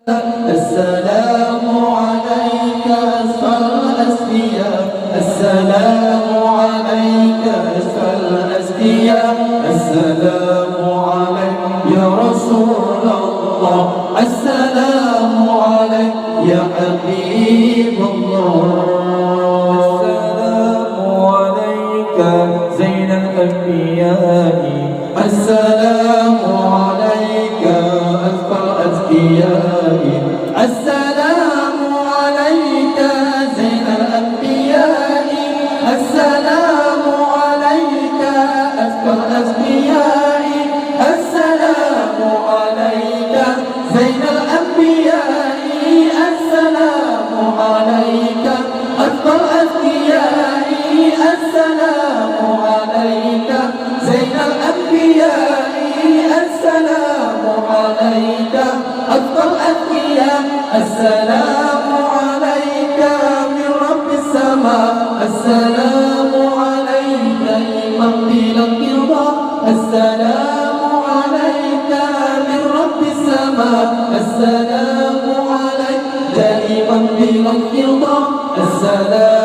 السلام عليك أسفى الأسفياء، السلام عليك أسفى الأسفياء، السلام عليك يا رسول الله، السلام عليك يا حبيب الله، السلام عليك زين الأنبياء، السلام عليك أسفى الأسفياء، السلام عليك زين الأنبياء، السلام عليك أسفى الأسفياء، السلام عليك زين الأنبياء، السلام عليك أسفى الأسفياء، السلام عليك زين الأنبياء، السلام عليك أسفى الأسفياء، السلام عليك من رب السماء، السلام عليك إمام بلا انقضاء، السلام عليك من رب السماء، السلام عليك دائما بلا انقضاء، السلام